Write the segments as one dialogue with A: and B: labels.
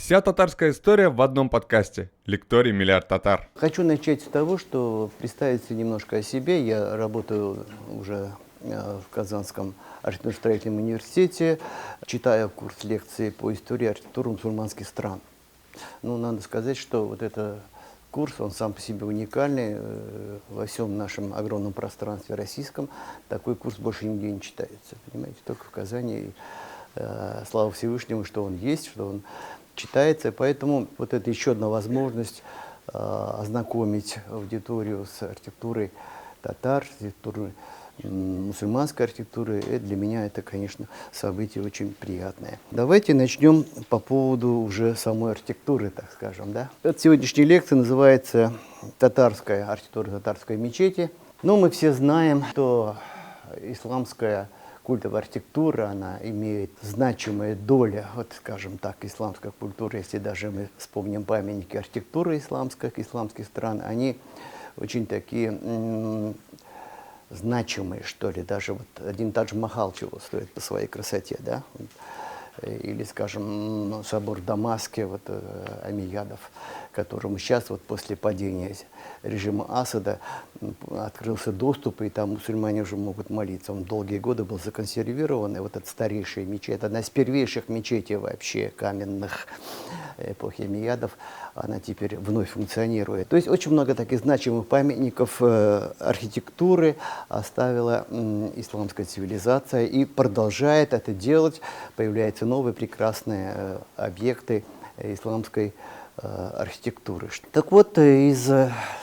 A: Вся татарская история в одном подкасте. Лекторий «Миллиард татар».
B: Хочу начать с того, что представить немножко о себе. Я работаю уже в Казанском архитектурно-строительном университете, читаю курс лекций по истории архитектуры мусульманских стран. Ну, надо сказать, что вот этот курс, он сам по себе уникальный. Во всем нашем огромном пространстве российском такой курс больше нигде не читается. Понимаете, только в Казани. Слава Всевышнему, что он есть, что он читается. Поэтому вот это еще одна возможность ознакомить аудиторию с архитектурой татар, с архитектурой мусульманской архитектуры. И для меня это, конечно, событие очень приятное. Давайте начнем по поводу уже самой архитектуры, так скажем. Да? Эта сегодняшняя лекция называется «Татарская архитектура татарской мечети». Но мы все знаем, что исламская культовая архитектура, она имеет значимую долю, вот скажем так, исламской культуры. Если даже мы вспомним памятники архитектуры исламских стран, они очень такие значимые, что ли. Даже вот один Тадж-Махал чего стоит по своей красоте, да? Или, скажем, собор в Дамаске, вот, Амиядов, которому сейчас, вот, после падения режима Асада, открылся доступ, и там мусульмане уже могут молиться. Он долгие годы был законсервирован, и вот эта старейшая мечеть, одна из первейших мечетей вообще каменных эпохи Амиядов, она теперь вновь функционирует. То есть очень много таких значимых памятников архитектуры оставила исламская цивилизация и продолжает это делать. Появляются новые прекрасные объекты исламской архитектуры. Так вот, из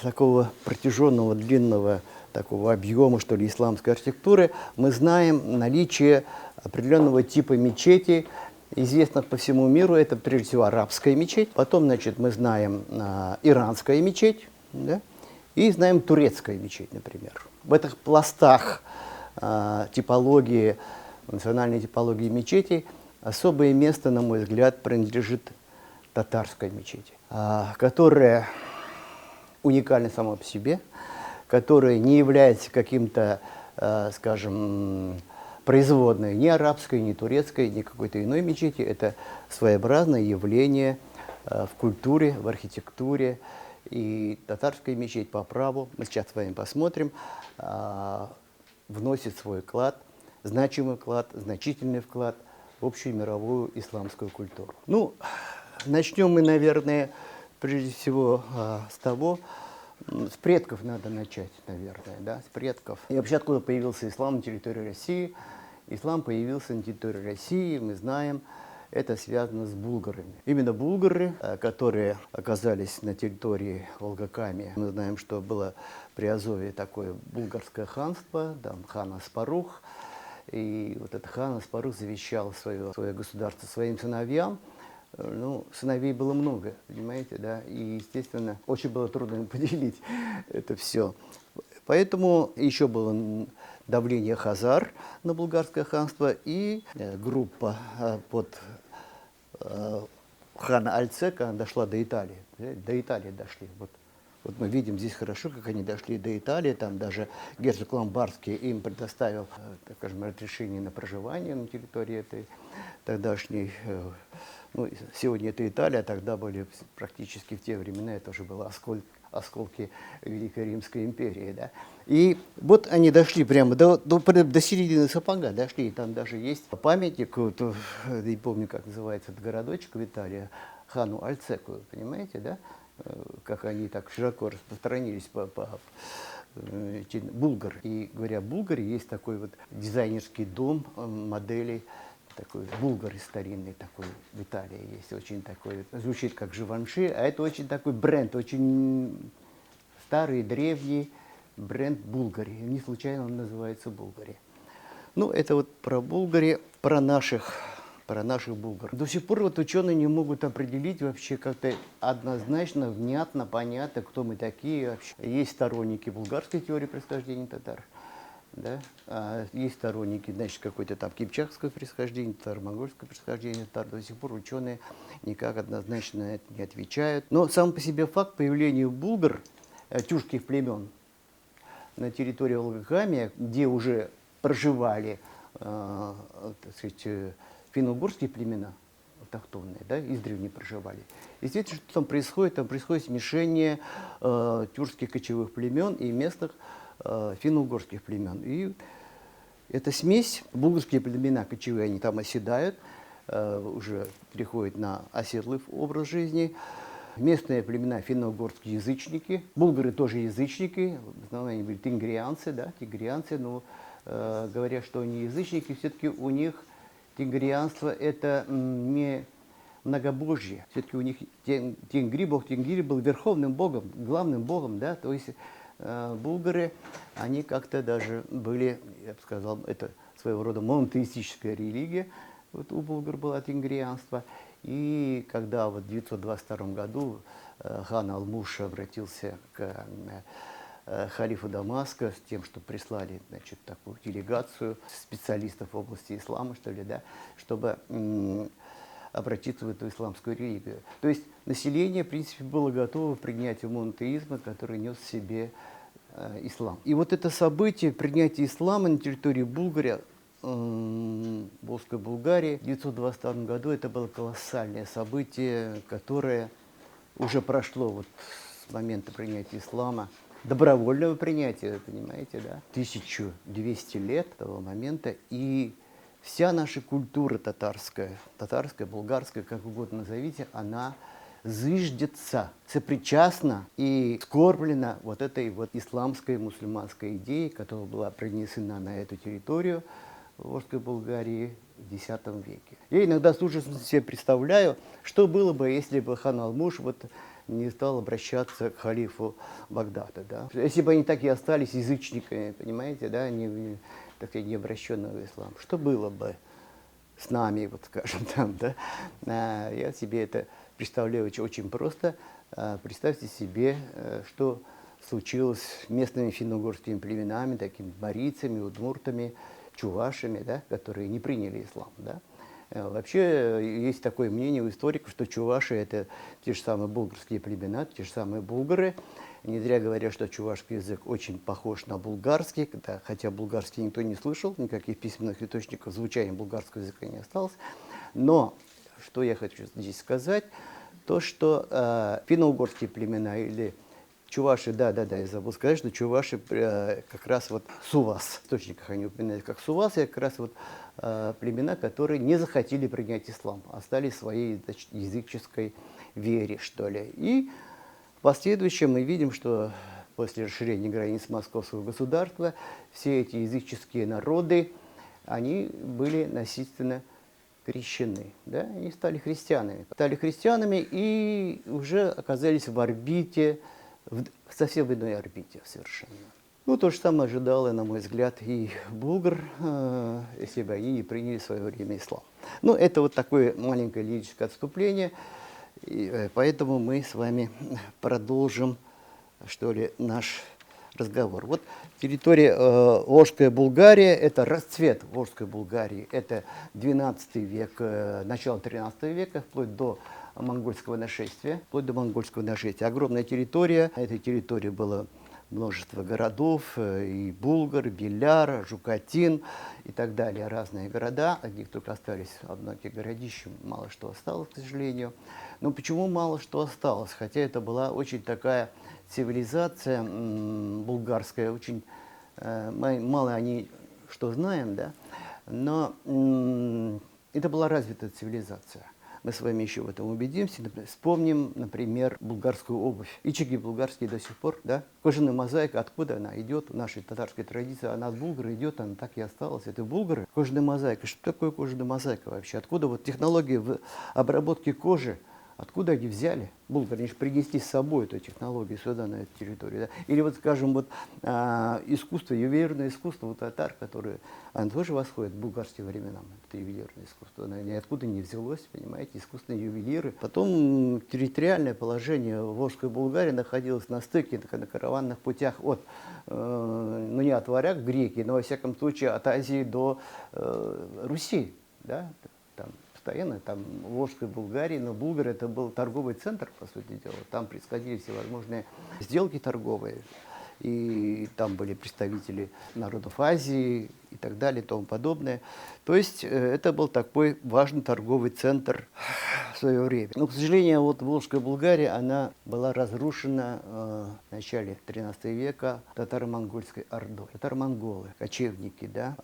B: такого протяженного, длинного такого объема, что ли, исламской архитектуры, мы знаем наличие определенного типа мечетей, известных по всему миру. Это, прежде всего, арабская мечеть. Потом, значит, мы знаем иранская мечеть, да? И знаем турецкая мечеть, например. В этих пластах типологии, национальной типологии мечетей особое место, на мой взгляд, принадлежит татарской мечети, которая уникальна сама по себе, которая не является каким-то, скажем, производной ни арабской, ни турецкой, ни какой-то иной мечети. Это своеобразное явление в культуре, в архитектуре. И татарская мечеть по праву, мы сейчас с вами посмотрим, вносит свой вклад, значимый вклад, значительный вклад в общую мировую исламскую культуру. Ну, начнем мы, наверное, прежде всего с того, с предков надо начать, наверное, да, с предков. И вообще, откуда появился ислам на территории России? Ислам появился на территории России, мы знаем, это связано с булгарами. Именно булгары, которые оказались на территории Волгокамья. Мы знаем, что было при Азове такое булгарское ханство, там хан Аспарух. И вот этот хан Аспарух завещал свое государство своим сыновьям. Ну, сыновей было много, понимаете, да, и, естественно, очень было трудно поделить это все. Поэтому еще было давление хазар на булгарское ханство, и группа под хана Альцека дошла до Италии. До Италии дошли. Вот мы видим здесь хорошо, как они дошли до Италии. Там даже герцог Ломбардский им предоставил, так скажем, разрешение на проживание на территории этой тогдашней. Ну, сегодня это Италия, тогда были практически в те времена, это уже было осколки Великой Римской империи. Да? И вот они дошли прямо до середины сапога, дошли, и там даже есть памятник, вот, не помню, как называется этот городочек в Италии, хану Альцеку, понимаете, да? Как они так широко распространились по булгар. И говоря о Булгаре, есть такой вот дизайнерский дом моделей, такой булгар старинный такой в Италии есть, очень такой, звучит как Живанши, а это очень такой бренд, очень старый, древний бренд Булгари. Не случайно он называется Булгари. Ну, это вот про Булгари, про наших булгар. До сих пор вот ученые не могут определить вообще как-то однозначно, внятно, понятно, кто мы такие вообще. Есть сторонники булгарской теории происхождения татар. Да? Есть сторонники, значит, какой-то там кипчакского происхождения, татаро-монгольского происхождения татар. До сих пор ученые никак однозначно на это не отвечают. Но сам по себе факт появления булгар, тюркских племен, на территории Волгокамья, где уже проживали, так сказать, финно-угорские племена, автохтонные, да, издревле проживали. Естественно, что там происходит? Там происходит смешение тюркских кочевых племен и местных финно-угорских племен. И эта смесь, булгарские племена кочевые, они там оседают, уже переходят на оседлый образ жизни. Местные племена финно-угорские язычники, булгары тоже язычники, в основном они были тингрианцы, да, тигрианцы, но говоря, что они язычники, все-таки у них тингрианство это не многобожие. Все-таки у них Тенгри, бог Тенгри был верховным богом, главным богом, да, то есть булгары, они как-то даже были, я бы сказал, это своего рода монотеистическая религия, вот у булгар было тенгрианство. И когда вот в 922 году хан Алмуш обратился к халифу Дамаска с тем, что прислали, значит, такую делегацию специалистов в области ислама, что ли, да, чтобы обратиться в эту исламскую религию. То есть население, в принципе, было готово к принятию монотеизма, который нес в себе ислам. И вот это событие принятия ислама на территории Булгарии, Волжской Булгарии в 1922 году, это было колоссальное событие, которое уже прошло вот с момента принятия ислама, добровольного принятия, понимаете, да, 1200 лет того момента, и вся наша культура татарская, болгарская, как угодно назовите, она зыждется, сопричастна и скорблена вот этой вот исламской, мусульманской идеей, которая была принесена на эту территорию Волжской Булгарии в X веке. Я иногда с ужасом себе представляю, что было бы, если бы хан Алмуш вот не стал обращаться к халифу Багдада. Да? Если бы они так и остались язычниками, понимаете, да, не обращенные в ислам. Что было бы с нами, вот скажем там, да? Я себе это представляю очень просто. Представьте себе, что случилось с местными финно-угорскими племенами, такими марийцами, удмуртами, чувашами, да, которые не приняли ислам. Да? Вообще есть такое мнение у историков, что чуваши это те же самые булгарские племена, те же самые булгары. Не зря говорят, что чувашский язык очень похож на булгарский, да, хотя булгарский никто не слышал, никаких письменных источников звучания булгарского языка не осталось. Но что я хочу здесь сказать, то что финно-угорские племена или чуваши, да, я забыл сказать, что чуваши как раз вот Сувас, в источниках они упоминают как Сувас, и как раз вот племена, которые не захотели принять ислам, остались в своей языческой вере, что ли. И в последующем мы видим, что после расширения границ московского государства все эти языческие народы, они были насильственно крещены, да, они стали христианами и уже оказались в орбите, совсем в иной орбите совершенно. Ну, то же самое ожидало, на мой взгляд, и булгар, если бы они не приняли в свое время ислам. Ну, это вот такое маленькое лирическое отступление, и поэтому мы с вами продолжим, что ли, наш разговор. Вот территория Волжская Булгария, это расцвет Волжской Булгарии, это 12 век, начало 13 века, вплоть до монгольского нашествия. Огромная территория. На этой территории было множество городов, и Булгар, Беляр, Жукатин и так далее. Разные города, от них только остались однако городища, мало что осталось, к сожалению. Но почему мало что осталось? Хотя это была очень такая цивилизация булгарская, очень мало они что знаем, да? Но это была развитая цивилизация. Мы с вами еще в этом убедимся. Вспомним, например, булгарскую обувь. Ичиги булгарские до сих пор, да? Кожаная мозаика, откуда она идет? В нашей татарской традиции она от булгара идет, она так и осталась. Это булгары. Кожаная мозаика. Что такое кожаная мозаика вообще? Откуда вот технологии в обработке кожи? Откуда они взяли? Булгары, они же принесли с собой эту технологию сюда, на эту территорию. Да? Или вот, скажем, вот, искусство, ювелирное искусство у татар, которое оно тоже восходит к булгарским временам. Это ювелирное искусство. Оно ниоткуда не взялось, понимаете, искусственные ювелиры. Потом территориальное положение Волжской Булгарии находилось на стыке, на караванных путях от, ну не от варяг в греки, но во всяком случае от Азии до Руси. Да? Там, постоянно, там, в Волжской Булгарии, но Булгар это был торговый центр, по сути дела. Там происходили всевозможные сделки торговые. и там были представители народов Азии и так далее и тому подобное. То есть это был такой важный торговый центр в свое время. Но, к сожалению, вот Волжская Булгария, она была разрушена в начале XIII века татаро-монгольской ордой. Татаро-монголы, кочевники, да,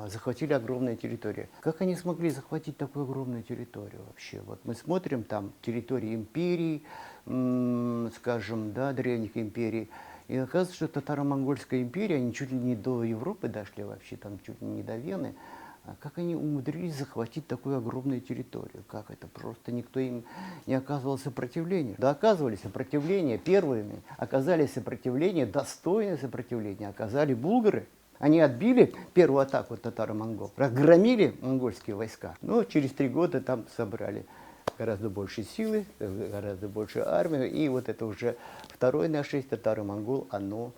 B: захватили огромные территории. Как они смогли захватить такую огромную территорию вообще? Вот мы смотрим там территории империй, скажем, да, древних империй, и оказывается, что татаро-монгольская империя, они чуть ли не до Европы дошли вообще, там чуть ли не до Вены. А как они умудрились захватить такую огромную территорию? Как это? Просто никто им не оказывал сопротивления. Да оказывали сопротивление первыми, оказали сопротивление, достойное сопротивление оказали булгары. Они отбили первую атаку татаро-монгол, разгромили монгольские войска, но через 3 года там собрали гораздо больше силы, гораздо больше армию, и вот это уже второе нашествие татаро-монгол, оно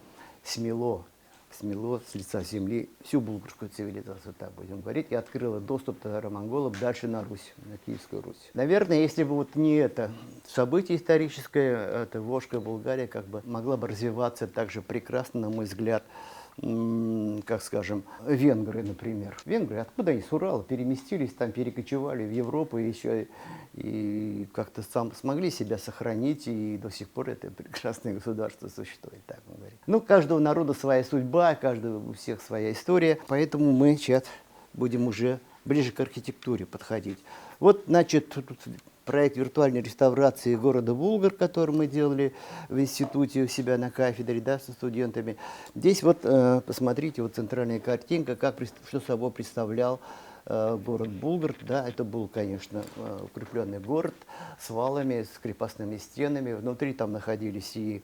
B: смело с лица земли всю булгарскую цивилизацию, так будем говорить, и открыло доступ татаро-монголов дальше на Русь, на Киевскую Русь. Наверное, если бы вот не это событие историческое, эта Волжская Булгария как бы могла бы развиваться так же прекрасно, на мой взгляд, как скажем, венгры, например. Венгры, откуда они с Урала переместились, там перекочевали в Европу еще и как-то смогли себя сохранить, и до сих пор это прекрасное государство существует, так мы говорим. Ну, каждого народа своя судьба, у всех своя история, поэтому мы сейчас будем уже ближе к архитектуре подходить. Вот, значит, проект виртуальной реставрации города Булгар, который мы делали в институте у себя на кафедре, да, со студентами. Здесь вот, посмотрите, вот центральная картинка, что собой представлял город Булгар. Да, это был, конечно, укрепленный город с валами, с крепостными стенами. Внутри там находились и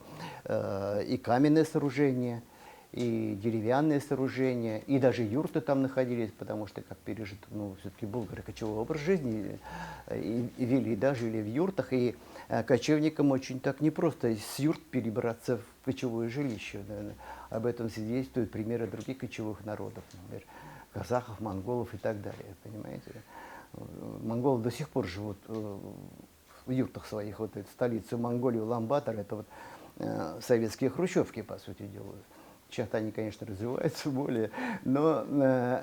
B: каменные сооружения, и деревянные сооружения, и даже юрты там находились, потому что, как пережит, ну, все-таки булгары кочевой образ жизни и вели, да, жили в юртах, и кочевникам очень так непросто с юрт перебраться в кочевое жилище. Наверное. Об этом свидетельствуют примеры других кочевых народов, например, казахов, монголов и так далее, понимаете. Монголы до сих пор живут в юртах своих, вот эта столица Монголии, Улан-Батор, это вот советские хрущевки, по сути дела. Сейчас они, конечно, развиваются более, но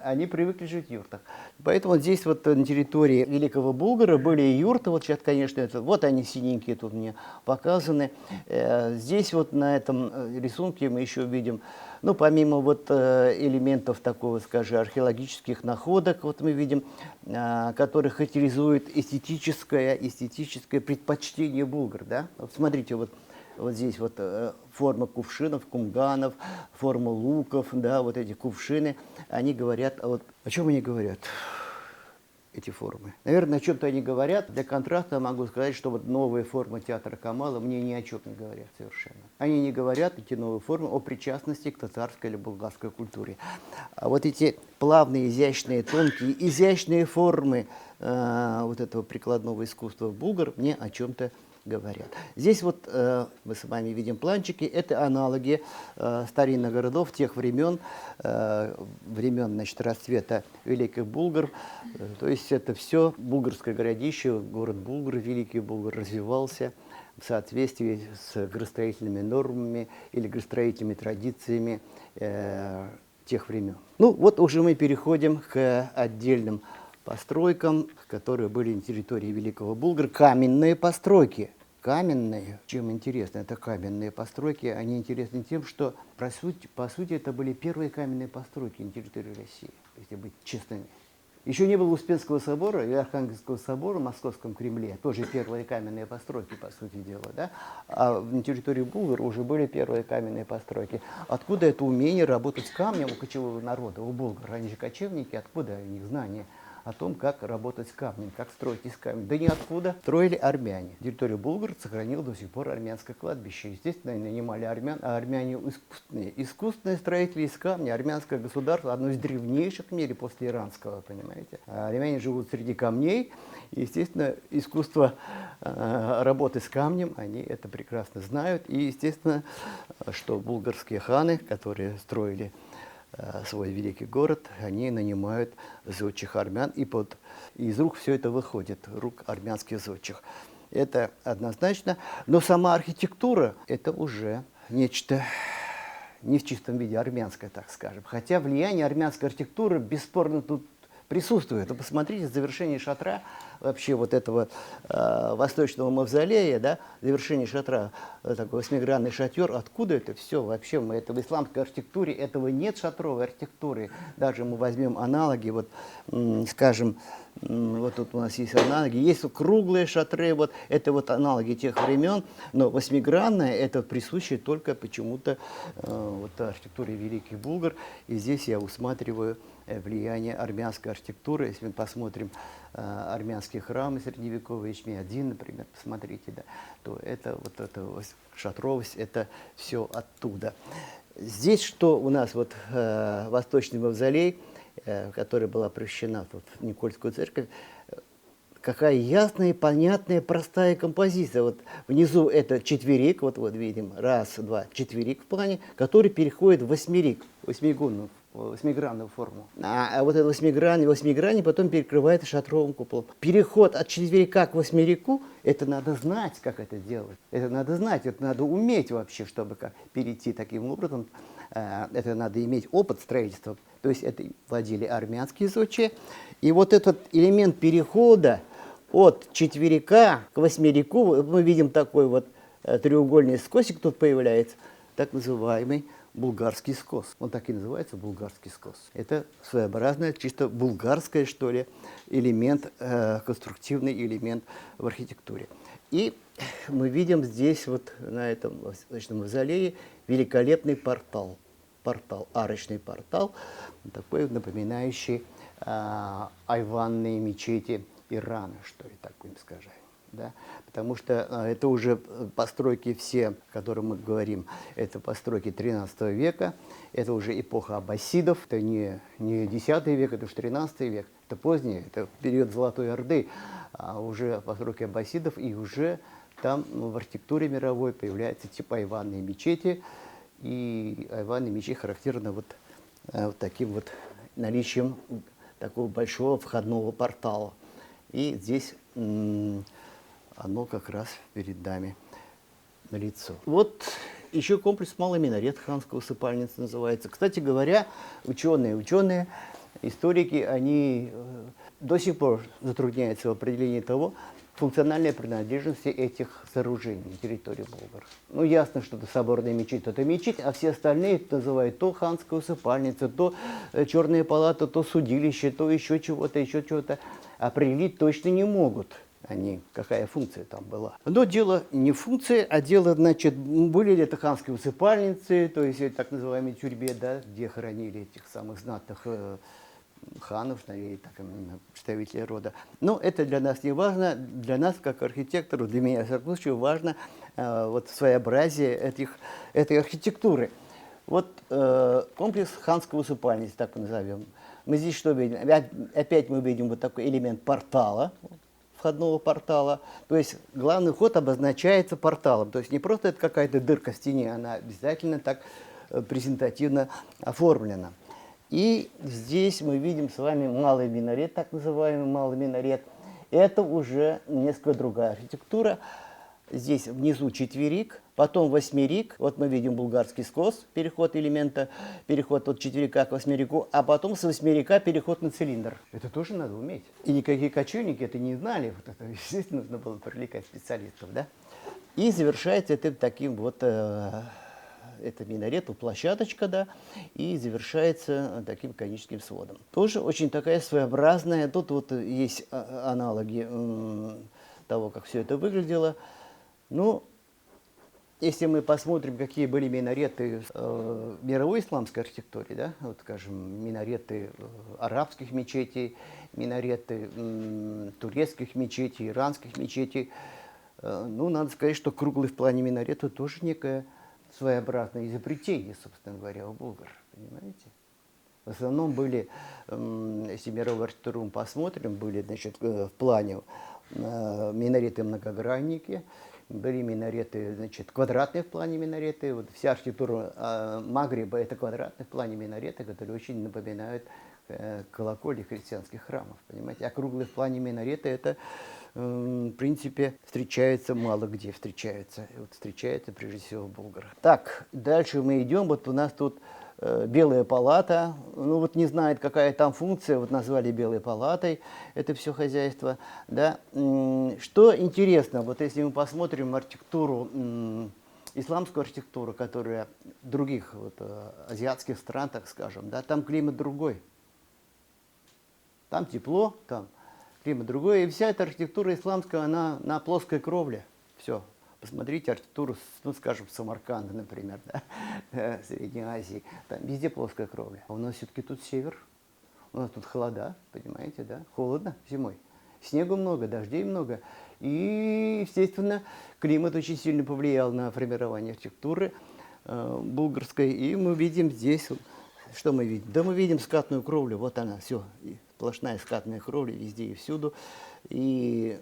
B: они привыкли жить в юртах. Поэтому здесь вот на территории Великого Булгара были юрты, вот сейчас, конечно, вот они синенькие тут мне показаны. Здесь вот на этом рисунке мы еще видим, ну, помимо вот элементов такого, скажем, археологических находок, вот мы видим, которые характеризуют эстетическое предпочтение булгар, да. Вот смотрите, вот здесь вот форма кувшинов, кумганов, форма луков, да, вот эти кувшины, они говорят, вот о чем они говорят, эти формы? Наверное, о чем-то они говорят. Для контраста могу сказать, что вот новые формы театра Камала мне ни о чем не говорят совершенно. Они не говорят, эти новые формы, о причастности к татарской или булгарской культуре. А вот эти плавные, изящные, тонкие, изящные формы вот этого прикладного искусства булгар мне о чем-то говорят. Здесь вот мы с вами видим планчики, это аналоги старинных городов тех времен, значит, расцвета великих булгар. То есть это все булгарское городище, город Булгар, Великий Булгар развивался в соответствии с градостроительными нормами или градостроительными традициями тех времен. Ну вот уже мы переходим к отдельным постройкам, которые были на территории Великого Булгара, каменные постройки. Каменные. Чем интересно, это каменные постройки. Они интересны тем, что, по сути, это были первые каменные постройки на территории России, если быть честными. Еще не было Успенского собора и Архангельского собора в Московском Кремле, тоже первые каменные постройки, по сути дела, да? А на территории Булгар уже были первые каменные постройки. Откуда это умение работать с камнем у кочевого народа, у булгар? Они же кочевники, откуда у них знания о том, как работать с камнем, как строить из камня? Да ниоткуда. Строили армяне. Территория Булгар сохранила до сих пор армянское кладбище. Естественно, они нанимали армян, а армяне искусственные. Искусственные строители из камня. Армянское государство одно из древнейших в мире после иранского, понимаете. А армяне живут среди камней. И, естественно, искусство работы с камнем, они это прекрасно знают. И, естественно, что булгарские ханы, которые строили свой великий город, они нанимают зодчих армян, и из рук все это выходит, рук армянских зодчих. Это однозначно. Но сама архитектура – это уже нечто не в чистом виде армянская, так скажем. Хотя влияние армянской архитектуры бесспорно тут присутствует. Вы посмотрите, завершение шатра, вообще вот этого восточного мавзолея, да, завершение шатра, такой восьмигранный шатер, откуда это все вообще? Мы это в исламской архитектуре, этого нет шатровой архитектуры. Даже мы возьмем аналоги, вот, скажем, вот тут у нас есть аналоги, есть круглые шатры, вот это вот аналоги тех времен, но восьмигранное это присуще только почему-то вот архитектуре великих булгар, и здесь я усматриваю влияние армянской архитектуры. Если мы посмотрим армянские храмы средневековые, Ичми-1, например, посмотрите, да, то это вот эта шатровость, это все оттуда. Здесь что у нас вот восточный мавзолей, которая была превращена вот, в Никольскую церковь, какая ясная, понятная, простая композиция. Вот внизу это четверик, вот видим, раз, два, четверик в плане, который переходит в восьмерик, восьмигранную форму. А вот это восьмигранник потом перекрывается шатровым куполом. Переход от четверика к восьмерику, это надо знать, как это делать. Это надо знать, это надо уметь вообще, чтобы как перейти таким образом. Это надо иметь опыт строительства. То есть это владели армянские зодчие. И вот этот элемент перехода от четверика к восьмерику, мы видим такой вот треугольный скосик тут появляется, так называемый булгарский скос. Он так и называется, булгарский скос. Это своеобразный, чисто булгарский, что ли, элемент, конструктивный элемент в архитектуре. И мы видим здесь, вот на этом восточном мавзолее, великолепный портал, арочный портал, такой напоминающий айванные мечети Ирана, что ли, так будем сказать. Да? Потому что это уже постройки все, о которых мы говорим, это постройки 13 века, это уже эпоха аббасидов, это не 10 век, это уже 13 век, это позднее, это период Золотой Орды, а уже постройки аббасидов, и уже там в архитектуре мировой появляются типа айванные мечети, и айванные мечети характерны вот таким вот наличием такого большого входного портала. И здесь оно как раз перед нами налицо. Вот еще комплекс «Малый минарет», ханская усыпальница называется. Кстати говоря, ученые, историки, они до сих пор затрудняются в определении того, функциональной принадлежности этих сооружений на территории Болгар. Ну, ясно, что это соборная мечеть, это мечеть, а все остальные это называют то ханская усыпальница, то черная палата, то судилище, то еще чего-то. Определить точно не могут они, какая функция там была. Но дело не в функции, а дело, значит, были ли это ханские усыпальницы, то есть так называемые тюрьбе, да, где хоронили этих самых знатных ханов, или так, представителей рода. Но это для нас не важно, для нас, как архитектору, для меня, в всяком случае, важно вот своеобразие этой архитектуры. Вот комплекс ханского усыпальницы, так мы назовем. Мы здесь что видим? Опять мы видим вот такой элемент портала, входного портала. То есть главный вход обозначается порталом. То есть не просто это какая-то дырка в стене, она обязательно так презентативно оформлена. И здесь мы видим с вами малый минарет, так называемый малый минарет. Это уже несколько другая архитектура. Здесь внизу четверик, потом восьмерик. Вот мы видим булгарский скос, переход элемента, переход от четверика к восьмерику, а потом с восьмерика переход на цилиндр. Это тоже надо уметь. И никакие кочевники это не знали. Вот это, естественно, нужно было привлекать специалистов. Да? И завершается это таким вот, это минарет, площадочка, да, и завершается таким коническим сводом. Тоже очень такая своеобразная. Тут вот есть аналоги того, как все это выглядело. Ну, если мы посмотрим, какие были минареты в мировой исламской архитектуре, да, вот, скажем, минареты арабских мечетей, минареты турецких мечетей, иранских мечетей, ну, надо сказать, что круглый в плане минарета тоже некое своеобразное изобретение, собственно говоря, у булгар, понимаете? В основном были, если мировую архитектуру мы посмотрим, были, значит, в плане минареты-многогранники, были минареты, значит, квадратные в плане минареты. Вот вся архитектура Магриба – это квадратные в плане минареты, которые очень напоминают колокольни христианских храмов, понимаете? А круглые в плане минареты – это в принципе, встречается мало где встречается. И вот встречается прежде всего в Булгарах. Так, дальше мы идем. Вот у нас тут Белая палата. Ну вот не знает, какая там функция. Вот назвали Белой палатой это все хозяйство. Да. Что интересно, вот если мы посмотрим архитектуру, исламскую архитектуру, которая в других вот, азиатских стран, так скажем, да, там климат другой. Там тепло, там климат другой. И вся эта архитектура исламская, она на плоской кровле. Все. Посмотрите архитектуру, ну, скажем, Самарканда, например, да, Средней Азии. Там везде плоская кровля. А у нас все-таки тут север. У нас тут холода, понимаете, да? Холодно зимой. Снегу много, дождей много. И, естественно, климат очень сильно повлиял на формирование архитектуры булгарской. И мы видим здесь, что мы видим? Да мы видим скатную кровлю, вот она, все. Сплошная скатная кровля везде и всюду. И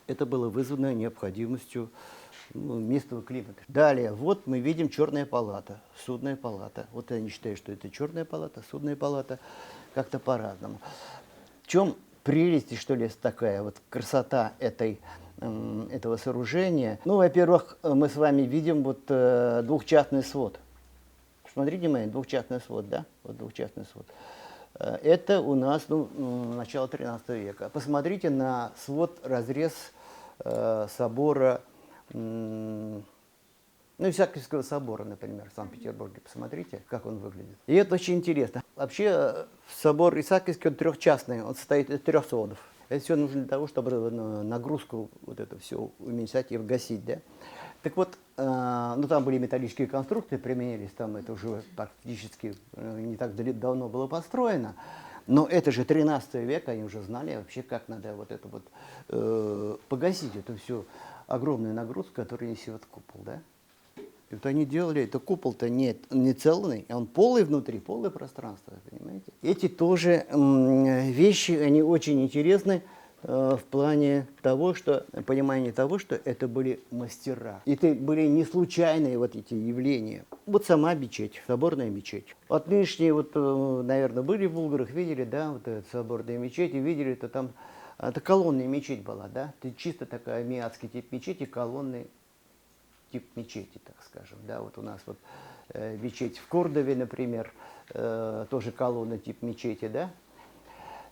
B: это было вызвано необходимостью местного климата. Далее, вот мы видим черная палата, судная палата. Вот я не считаю, что это черная палата, судная палата, как-то по-разному. В чем прелесть, что ли, такая вот красота этого сооружения? Ну, во-первых, мы с вами видим вот двухчастный свод. Смотрите, мои, двухчастный свод, да? Вот двухчастный свод. Это у нас начало 13 века. Посмотрите на свод, разрез собора, ну, Исаакиевского собора, например, в Санкт-Петербурге. Посмотрите, как он выглядит. И это очень интересно. Вообще, собор Исаакиевский, он трехчастный, он состоит из 3 сводов. Это все нужно для того, чтобы нагрузку вот это все уменьшать и гасить, да? Так вот, ну там были металлические конструкции, применялись, там это уже практически не так давно было построено. Но это же 13 век, они уже знали вообще, как надо вот это вот погасить эту всю огромную нагрузку, которую несет купол, да? И вот они делали, это купол-то не целый, он полый внутри, полое пространство, понимаете? Эти тоже вещи, они очень интересны в плане того, что, понимания того, что это были мастера. Это были не случайные вот эти явления. Вот сама мечеть, соборная мечеть. Вот нынешние, вот, наверное, были в Булгарах, видели, да, вот эту соборную мечеть, и видели, это там, это колонная мечеть была, да, это чисто такая миатский тип мечети, колонный тип мечети, так скажем, да, вот у нас вот мечеть в Кордове, например, тоже колонный тип мечети, да.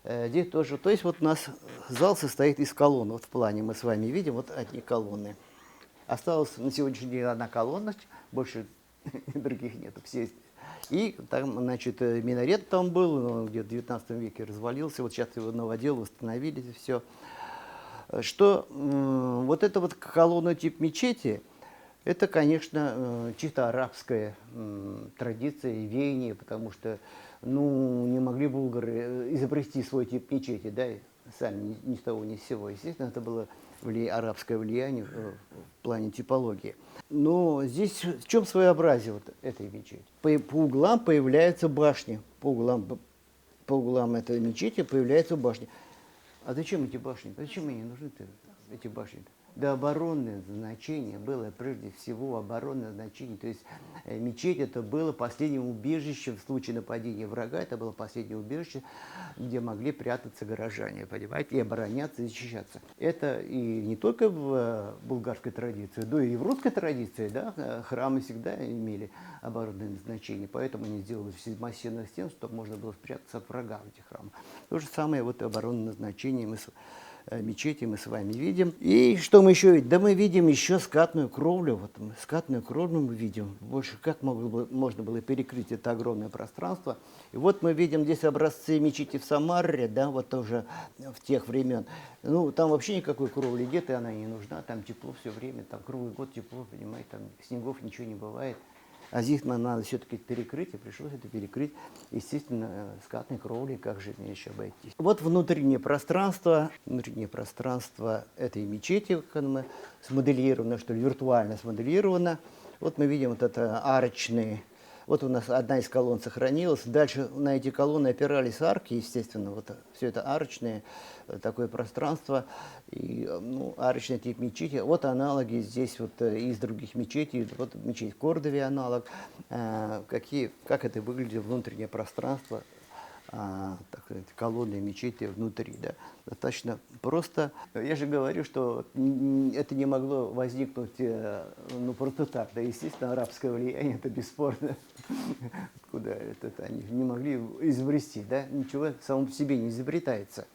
B: Здесь тоже, то есть вот у нас зал состоит из колонн, вот в плане мы с вами видим вот одни колонны. Осталась на сегодняшний день одна колонна, больше других нету. Все. И там, значит, минарет там был, но где-то в 19 веке развалился, вот сейчас его новодел, восстановили все. Что вот это вот колонна тип мечети, это, конечно, чисто арабская традиция и веяние, потому что ну, не могли булгары изобрести свой тип мечети, да, сами ни с того ни с сего. Естественно, это было арабское влияние в плане типологии. Но здесь в чем своеобразие вот этой мечети? По углам появляются башни, по углам этой мечети появляются башни. А зачем эти башни? Зачем они нужны, эти башни? Да, оборонное значение было прежде всего оборонное значение. То есть мечеть это было последним убежищем в случае нападения врага. Это было последнее убежище, где могли прятаться горожане, понимаете, и обороняться, и защищаться. Это и не только в булгарской традиции, но и в русской традиции, да, храмы всегда имели оборонное значение. Поэтому они сделали все массивных стен, чтобы можно было спрятаться от врага в этих храмах. То же самое вот оборонное значение мечети мы с вами видим. И что мы еще видим? Да мы видим еще скатную кровлю. Вот скатную кровлю мы видим. Больше как можно было перекрыть это огромное пространство. И вот мы видим здесь образцы мечети в Самаре, да, вот тоже в тех времен. Ну, там вообще никакой кровли нет, и она не нужна. Там тепло все время, там круглый год тепло, понимаете, там снегов ничего не бывает. А здесь надо все-таки перекрыть, и пришлось это перекрыть, естественно, скатной кровлей, как же мне еще обойтись. Вот внутреннее пространство этой мечети, как оно смоделировано, что ли, виртуально смоделировано. Вот мы видим вот это арочные. Вот у нас одна из колонн сохранилась. Дальше на эти колонны опирались арки, естественно. Вот все это арочное такое пространство. И, ну, арочный тип мечети. Вот аналоги здесь вот из других мечетей. Вот мечеть в Кордове аналог. Как это выглядит внутреннее пространство так сказать, колонны мечети внутри, да. Достаточно просто. Я же говорю, что это не могло возникнуть ну, просто так. Да, естественно, арабское влияние, это бесспорно. Откуда это они не могли изобрести, да? Ничего само по себе не изобретается.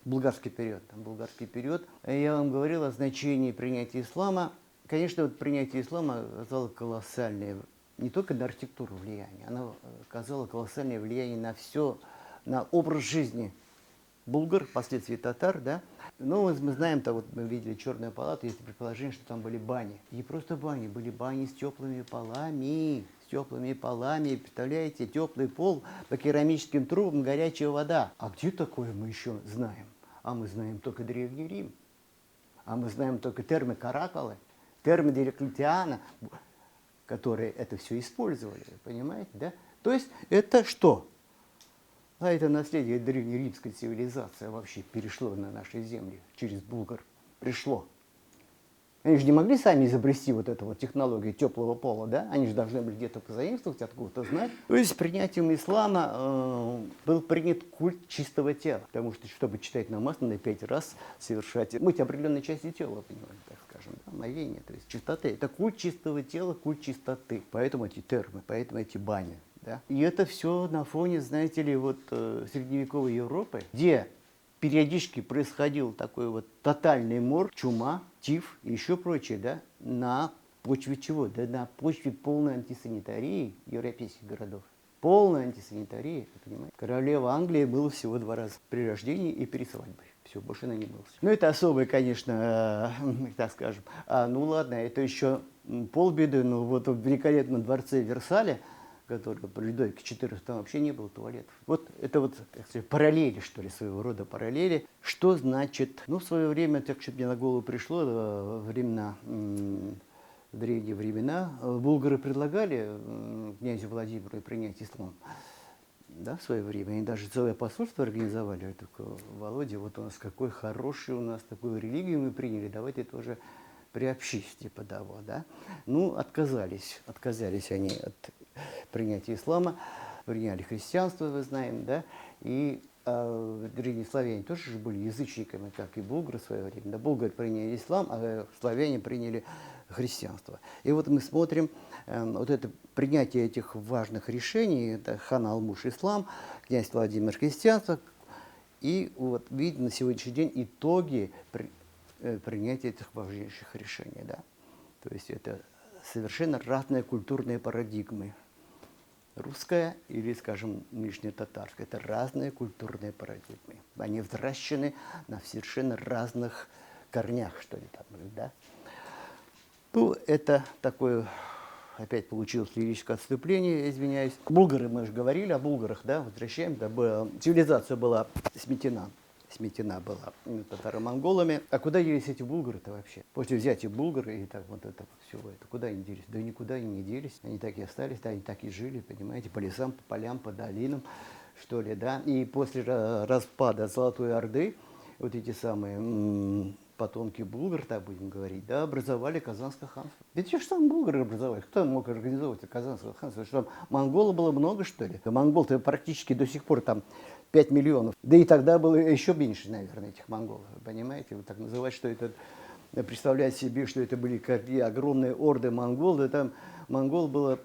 B: Булгарский период. Булгарский период. Я вам говорил о значении принятия ислама. Конечно, вот принятие ислама оказало колоссальное, не только на архитектуру влияние, оно оказало колоссальное влияние на все, на образ жизни булгар, впоследствии татар, да. Ну, мы знаем, вот мы видели Черную палату, есть предположение, что там были бани. Не просто бани, были бани с теплыми полами. С теплыми полами, представляете, теплый пол, по керамическим трубам горячая вода. А где такое мы еще знаем? А мы знаем только Древний Рим. А мы знаем только термы Каракалы, термы Диоклетиана, которые это все использовали, понимаете, да? То есть это что? А это наследие древнеримской цивилизации вообще перешло на наши земли через булгар. Пришло. Они же не могли сами изобрести вот эту вот технологию теплого пола, да? Они же должны были где-то позаимствовать, откуда-то знать. То есть с принятием ислама был принят культ чистого тела. Потому что, чтобы читать намаз, надо 5 раз совершать, мыть определенные части тела, понимаете, так скажем, да? Омовение, то есть чистоты. Это культ чистого тела, культ чистоты. Поэтому эти термы, поэтому эти бани. Да? И это все на фоне, знаете ли, вот средневековой Европы, где периодически происходил такой вот тотальный мор, чума, тиф и еще прочее, да, на почве чего? Да на почве полной антисанитарии европейских городов. Полная антисанитария, вы понимаете? Королева Англии было всего 2 раза при рождении и перед свадьбой. Все, больше она не была. Ну, это особое, конечно, так скажем. Ну, ладно, это еще полбеды, но вот в великолепном дворце Версаля, который по Людовику XIV, там вообще не было туалетов. Вот это вот, так сказать, параллели, что ли, своего рода параллели. Что значит, ну, в свое время, так что мне на голову пришло, во времена, в древние времена, булгары предлагали князю Владимиру принять ислам. Да, в свое время. Они даже целое посольство организовали. Я такой: Володя, вот у нас какой хороший, у нас такую религию мы приняли, давайте тоже приобщись, типа того, да. Ну, отказались они от принятия ислама, приняли христианство, вы знаем, да, и древние славяне тоже же были язычниками, как и булгары в свое время. Да, булгары приняли ислам, а славяне приняли христианство. И вот мы смотрим вот это принятие этих важных решений, это хан Алмуш ислам, князь Владимир христианство, и вот видим на сегодняшний день итоги принятия этих важнейших решений, да. То есть это совершенно разные культурные парадигмы. Русская или, скажем, нынешняя татарская. Это разные культурные парадигмы. Они взращены на совершенно разных корнях, что ли, там, да. Ну, это такое, опять получилось лирическое отступление, извиняюсь. Булгары, мы же говорили о булгарах, да, возвращаем, да, цивилизация была сметена была татаро-монголами. А куда делись эти булгары-то вообще? После взятия булгар и так вот это всего это, куда они делись? Да никуда они не делись. Они так и остались, да, они так и жили, понимаете, по лесам, по полям, по долинам, что ли, да. И после распада Золотой Орды, вот эти самые потомки булгар, так будем говорить, да, образовали Казанское ханство. Ведь что ж там булгары образовали? Кто мог организовать Казанское ханство? Что там, монголов было много, что ли? Монгол-то практически до сих пор там 5 миллионов. Да и тогда было еще меньше, наверное, этих монголов. Вы понимаете? Вот так называть, что это, представлять себе, что это были какие огромные орды монгол. Да там монгол было,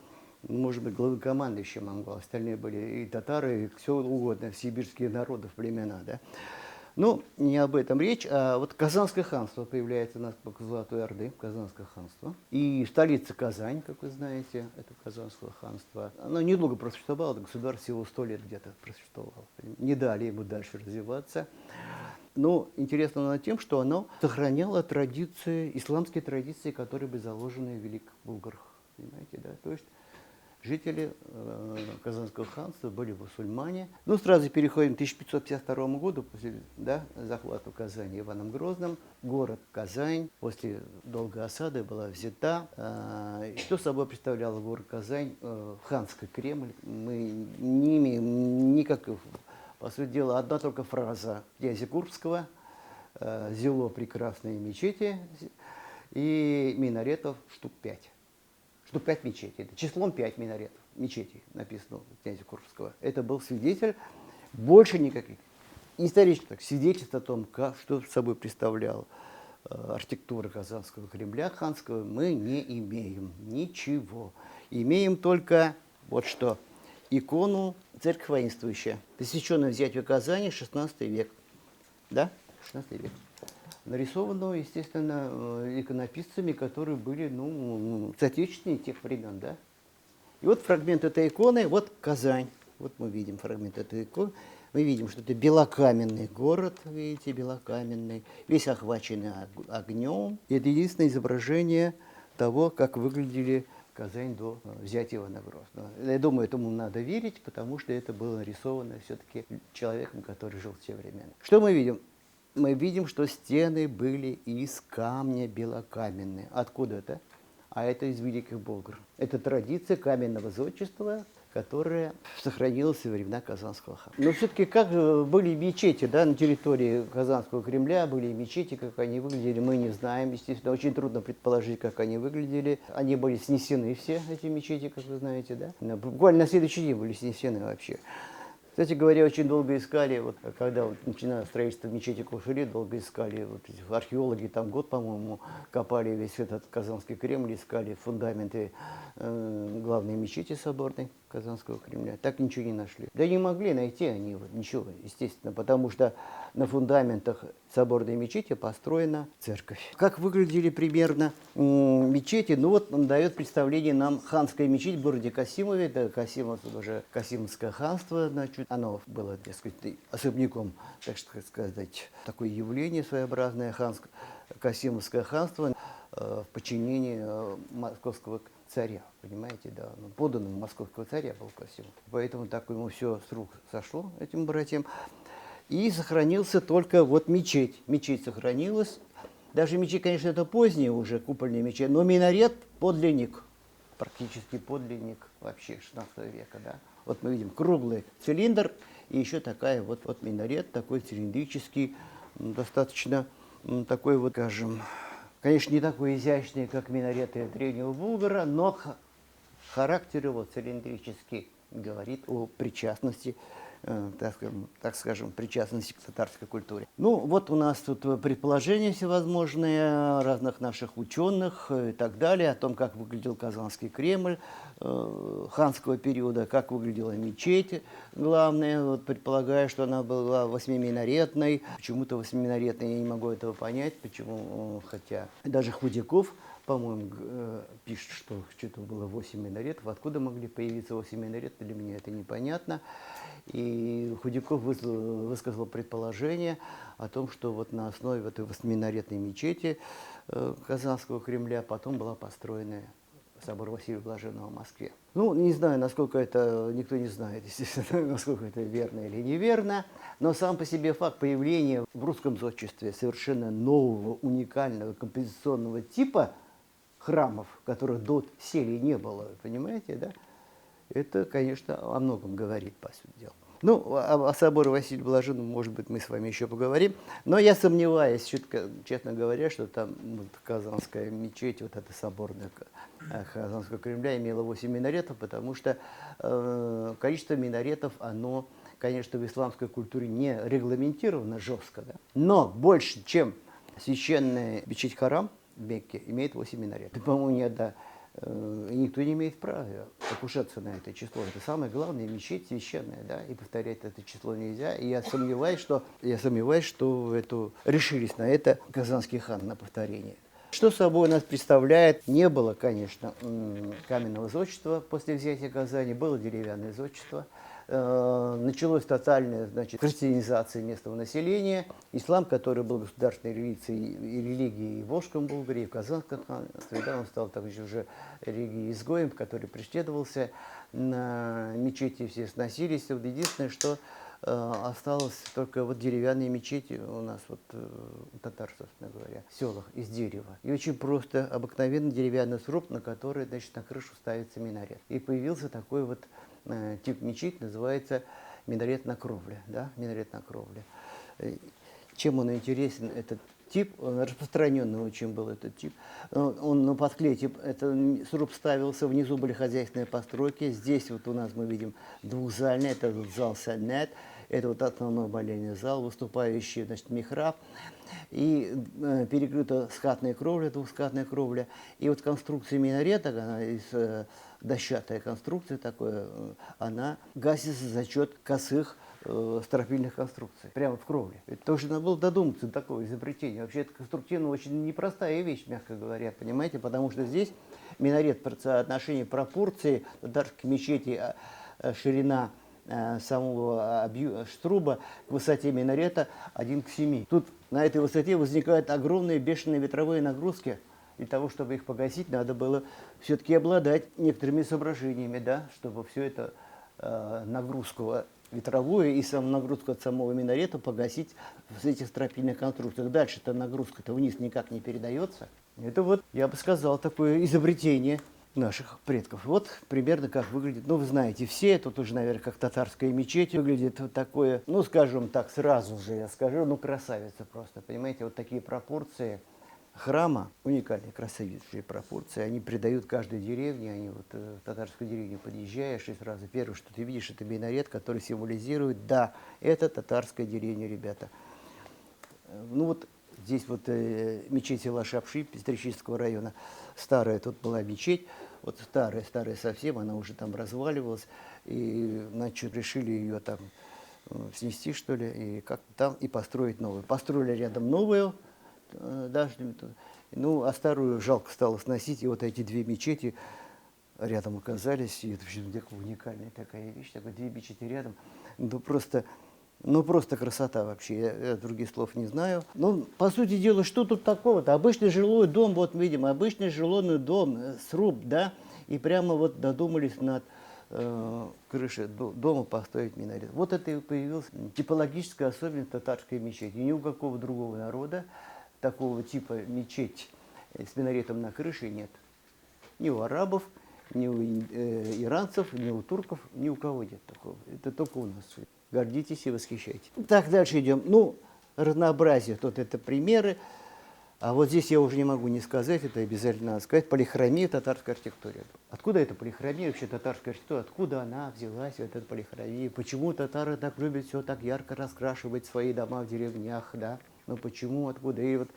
B: может быть, главнокомандующий монгол. Остальные были и татары, и все угодно, сибирские народы, племена, да. Ну, не об этом речь, а вот Казанское ханство появляется у нас по Золотой Орды, Казанское ханство. И столица Казань, как вы знаете, это Казанское ханство. Оно недолго просуществовало, государство всего 100 лет где-то просуществовало. Не дали ему дальше развиваться. Но интересно оно тем, что оно сохраняло традиции, исламские традиции, которые были заложены в Великих Булгарах. Понимаете, да? То есть жители Казанского ханства были мусульмане. Ну, сразу переходим к 1552 году, после захвата Казани Иваном Грозным. Город Казань после долгой осады была взята. Что собой представлял город Казань? Ханский Кремль. Мы не имеем никаких, по сути дела, одна только фраза князя Курбского: «Зело прекрасные мечети и минаретов штук 5». Штук 5 мечетей. Это числом 5 минаретов. мечети, написано у князя Курбского. Это был свидетель, больше никаких исторических свидетельств о том, что собой представлял архитектура Казанского Кремля ханского, мы не имеем ничего. Имеем только вот что. Икону «Церковь воинствующая», посвященную взятию Казани, 16 век. Да? 16 век. Нарисованную, естественно, иконописцами, которые были, соотечественники тех времен, да? И вот фрагмент этой иконы, вот Казань. Вот мы видим фрагмент этой иконы. Мы видим, что это белокаменный город, видите, белокаменный, весь охваченный огнем. И это единственное изображение того, как выглядели Казань до взятия Ивана Грозного. Я думаю, этому надо верить, потому что это было нарисовано все-таки человеком, который жил в те времена. Что мы видим? Мы видим, что стены были из камня белокаменные. Откуда это? А это из Великих Болгар. Это традиция каменного зодчества, которая сохранилась во времена Казанского хана. Но все-таки как были мечети, да, на территории Казанского Кремля, были мечети, как они выглядели, мы не знаем. Естественно, очень трудно предположить, как они выглядели. Они были снесены все, эти мечети, как вы знаете, да. Буквально на следующий день были снесены вообще. Кстати говоря, очень долго искали, вот, когда вот, начиналось строительство мечети Кошели, долго искали, вот, археологи там год, по-моему, копали весь этот Казанский Кремль, искали фундаменты главной мечети соборной Казанского Кремля. Так ничего не нашли. Да не могли найти они вот, ничего, естественно, потому что на фундаментах соборной мечети построена церковь. Как выглядели примерно мечети? Ну вот он дает представление нам ханская мечеть в городе Касимове, это Касимов, уже Касимовское ханство, значит, оно было, так сказать, особняком, так сказать, такое явление своеобразное, ханское, Касимовское ханство в подчинении московского царя, понимаете, да, подданным московского царя был Касимов. Поэтому так ему все с рук сошло, этим братьям. И сохранился только вот мечеть. Мечеть сохранилась. Даже мечеть, конечно, это поздние уже купольные мечети, но минарет подлинник, практически подлинник вообще 16 века, да. Вот мы видим круглый цилиндр и еще такая вот минарет, такой цилиндрический, достаточно такой вот, скажем, конечно, не такой изящный, как минареты древнего Булгара, но характер его цилиндрический говорит о причастности, так скажем, причастности к татарской культуре. Ну, вот у нас тут предположения всевозможные разных наших ученых и так далее о том, как выглядел Казанский Кремль ханского периода, как выглядела мечеть главная. Вот, предполагаю, что она была восьмиминаретной. Почему-то восьмиминаретной, я не могу этого понять, почему, хотя даже Худяков, по-моему, пишет, что что-то было 8 минаретов. Откуда могли появиться 8 минаретов, для меня это непонятно. И Худяков высказал предположение о том, что вот на основе этой восьмиминаретной мечети Казанского Кремля потом была построена собор Василия Блаженного в Москве. Ну, не знаю, насколько это, никто не знает, естественно, насколько это верно или неверно, но сам по себе факт появления в русском зодчестве совершенно нового, уникального композиционного типа храмов, которых до сели не было, понимаете, да? Это, конечно, о многом говорит, по сути дела. Ну, о соборе Василия Блаженного, может быть, мы с вами еще поговорим. Но я сомневаюсь, честно говоря, что там вот, Казанская мечеть, вот эта соборная Казанского Кремля имела 8 минаретов, потому что количество минаретов, оно, конечно, в исламской культуре не регламентировано жестко. Да? Но больше, чем священная мечеть Харам в Мекке, имеет 8 минаретов. По-моему, никто не имеет права покушаться на это число. Это самое главное, мечеть священная, да, и повторять это число нельзя. И я сомневаюсь, что решились на это казанский хан, на повторение. Что собой у нас представляет? Не было, конечно, каменного зодчества после взятия Казани, было деревянное зодчество. Началась тотальная, значит, христианизация местного населения. Ислам, который был государственной религией в Волжском Булгаре, и в Казанском ханстве, да, он стал также уже религией изгоем, который преследовался. На мечети все сносились. Вот единственное, что осталось только вот деревянные мечети у нас вот у татар, собственно говоря, в селах из дерева. И очень просто обыкновенный деревянный сруб, на который, значит, на крышу ставится минарет. И появился такой вот тип мечеть, называется минарет на кровле. Да? Минарет на кровле. Чем он интересен, этот тип, он распространенный очень был этот тип. Он на подклете, это сруб ставился, внизу были хозяйственные постройки. Здесь вот у нас мы видим двухзальный, это вот зал Санет, это вот основной молельный зал, выступающий, значит, михраб. И перекрыта скатная кровля, двухскатная кровля. И вот конструкция минарета, она из дощатая конструкция такая, она гасится за счет косых стропильных конструкций, прямо в кровле. Это тоже надо было додуматься до такого изобретения. Вообще, это конструктивно очень непростая вещь, мягко говоря, понимаете, потому что здесь минарет по соотношению пропорции татарской мечети, ширина самого штруба к высоте минарета 1 к 7. Тут на этой высоте возникают огромные бешеные ветровые нагрузки. Для того, чтобы их погасить, надо было все-таки обладать некоторыми соображениями, да, чтобы все это нагрузку ветровую и саму нагрузку от самого минарета погасить в этих стропильных конструкциях. Дальше эта нагрузка-то вниз никак не передается. Это вот, я бы сказал, такое изобретение наших предков. Вот примерно как выглядит, ну вы знаете все, тут уже, наверное, как татарская мечеть выглядит вот такое, ну скажем так, сразу же я скажу, ну красавица просто, понимаете, вот такие пропорции храма, уникальные красивейшие пропорции, они придают каждой деревне, они вот в татарскую деревню подъезжаешь и сразу первое, что ты видишь, это минарет, который символизирует, да, это татарская деревня, ребята. Ну вот здесь вот мечеть Ила-Шапши Пестрищинского района, старая тут была мечеть, вот старая совсем, она уже там разваливалась, и, значит, решили ее там снести, что ли, и как-то там и построить новую. Построили рядом новую, даже, ну, а старую жалко стало сносить, и вот эти две мечети рядом оказались, и это вообще уникальная такая вещь, такая две мечети рядом, ну просто красота вообще, я других слов не знаю. Ну, по сути дела, что тут такого-то? Обычный жилой дом, вот видим, обычный жилой дом, сруб, да, и прямо вот додумались над крышей дома поставить минарет. Вот это и появилась типологическая особенность татарской мечети. Ни у какого другого народа такого типа мечеть с минаретом на крыше нет. Ни у арабов, ни у иранцев, ни у турков, ни у кого нет такого. Это только у нас. Гордитесь и восхищайтесь. Так, дальше идем. Ну, разнообразие. Тут это примеры. А вот здесь я уже не могу не сказать, это обязательно надо сказать, полихромия татарской архитектуры. Откуда эта полихромия, вообще татарская архитектура, откуда она взялась, вот эта полихромия? Почему татары так любят все так ярко раскрашивать свои дома в деревнях, да? Ну почему, откуда? И вот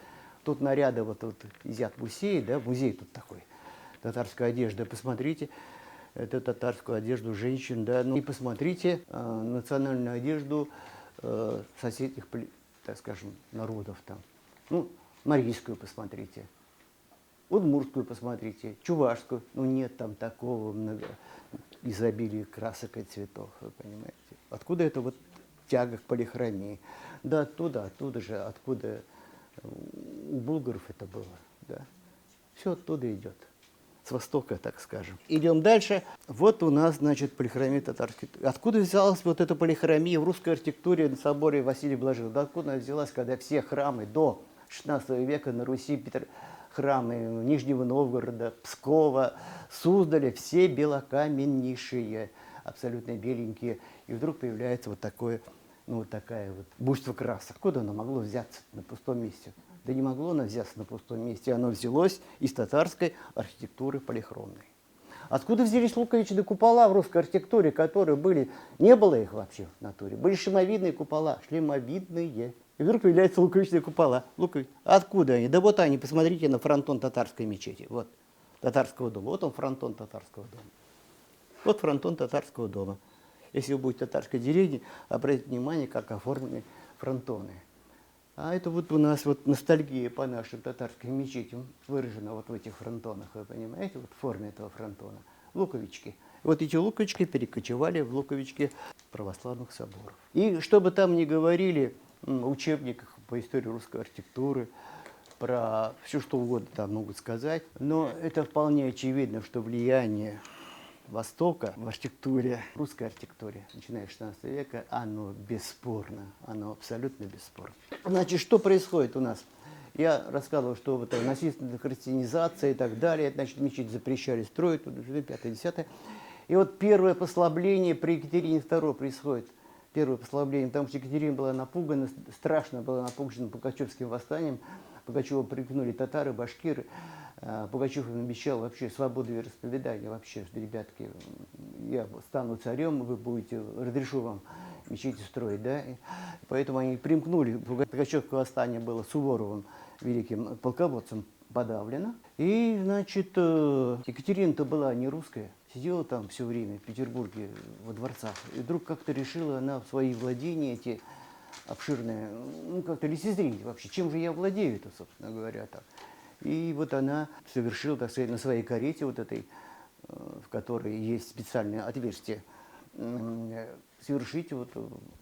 B: тут наряды вот изъят в музее, да, музей тут такой, татарская одежда, посмотрите, это татарскую одежду женщин, да, ну и посмотрите национальную одежду соседних, так скажем, народов там. Ну, марийскую посмотрите, удмуртскую посмотрите, чувашскую, ну нет там такого изобилия красок и цветов, вы понимаете. Откуда это вот тяга к полихромии? Да оттуда же, откуда у булгаров это было, да. Все оттуда идет. С востока, так скажем. Идем дальше. Вот у нас, значит, полихромия татарской. Откуда взялась вот эта полихромия в русской архитектуре на соборе Василия Блаженного? Да откуда она взялась, когда все храмы до XVI века на Руси, храмы Нижнего Новгорода, Пскова, Суздаля, все белокаменнейшие, абсолютно беленькие. И вдруг появляется вот такое, ну вот такая вот буйство красок. Откуда оно могло взяться на пустом месте? Да не могло оно взяться на пустом месте, оно взялось из татарской архитектуры полихромной. Откуда взялись луковичные купола в русской архитектуре, которые были, не было их вообще в натуре, были шлемовидные купола, шлемовидные. И вдруг появляются луковичные купола. Откуда они? Да вот они, посмотрите на фронтон татарской мечети, вот, татарского дома. Вот он фронтон татарского дома. Вот фронтон татарского дома. Если вы будете в татарской деревне, обратите внимание, как оформлены фронтоны. А это вот у нас вот ностальгия по нашим татарским мечетям выражена вот в этих фронтонах, вы понимаете, вот в форме этого фронтона. Луковички. Вот эти луковички перекочевали в луковички православных соборов. И что бы там ни говорили в учебниках по истории русской архитектуры, про все что угодно там могут сказать, но это вполне очевидно, что влияние Востока в архитектуре, русской архитектуре, начиная с XVI века, оно бесспорно, оно абсолютно бесспорно. Значит, что происходит у нас? Я рассказывал, что вот насильственная христианизация и так далее, значит, мечеть запрещали строить, 5-10. И вот первое послабление при Екатерине II происходит в первое послабление, потому что Екатерина была напугана, страшно была напугана Пугачевским восстанием. Пугачева прикнули татары, башкиры. Пугачев им обещал вообще свободу вероисповедания, вообще, что, ребятки, я стану царем, вы будете, разрешу вам мечети строить, да. И поэтому они примкнули. Пугачевское восстание было Суворовым, великим полководцем, подавлено. И, значит, Екатерина-то была не русская, сидела там все время в Петербурге во дворцах. И вдруг как-то решила она в свои владения эти обширные, ну, как-то лицезреть вообще, чем же я владею-то, собственно говоря, так. И вот она совершила, так сказать, на своей карете вот этой, в которой есть специальное отверстие, совершить вот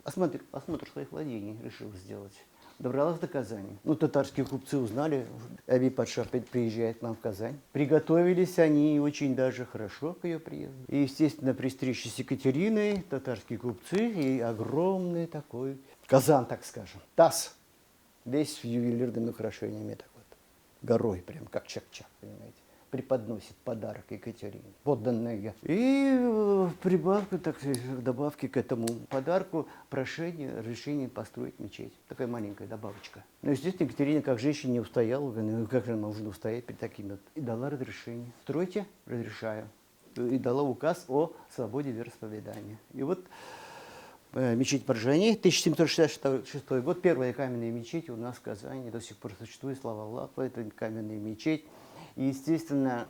B: осмотр своих владений решила сделать. Добралась до Казани. Ну, татарские купцы узнали, Аби-патша приезжает к нам в Казань. Приготовились они очень даже хорошо к ее приезду. И, естественно, при встрече с Екатериной татарские купцы и огромный такой казан, так скажем, таз, весь с ювелирными украшениями так вот, горой, прям как чак-чак, понимаете, преподносит подарок Екатерине, подданные. И в прибавку, так сказать, в добавке к этому подарку прошение, разрешение построить мечеть. Такая маленькая добавочка. Ну, естественно, Екатерина как женщина не устояла, ну, как же нужно устоять перед таким вот. И дала разрешение. Стройте, разрешаю. И дала указ о свободе вероисповедания. И вот мечеть Маржани, 1766 год, первая каменная мечеть у нас в Казани, до сих пор существует, слава Аллаху, это каменная мечеть. И, естественно,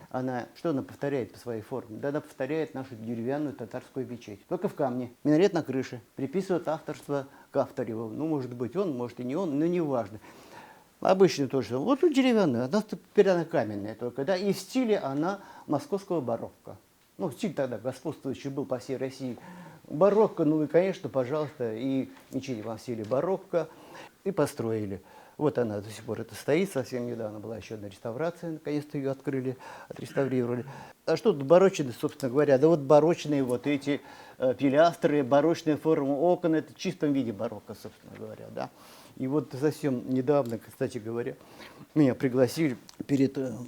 B: что она повторяет по своей форме? Да, она повторяет нашу деревянную татарскую мечеть, только в камне. Минарет на крыше, приписывает авторство к Автореву. Ну, может быть, он, может и не он, но не важно. Обычно тоже. Вот деревянная, теперь она каменная только, да, и в стиле она московского барокко. Ну, стиль тогда господствующий был по всей России. Барокко, ну и, конечно, пожалуйста, и мечеть во стиле барокко, и построили. Вот она до сих пор это стоит, совсем недавно была еще одна реставрация, наконец-то ее открыли, отреставрировали. А что тут барочные, собственно говоря? Да вот барочные вот эти пилястры, барочная форма окон, это в чистом виде барокко, собственно говоря, да. И вот совсем недавно, кстати говоря, меня пригласили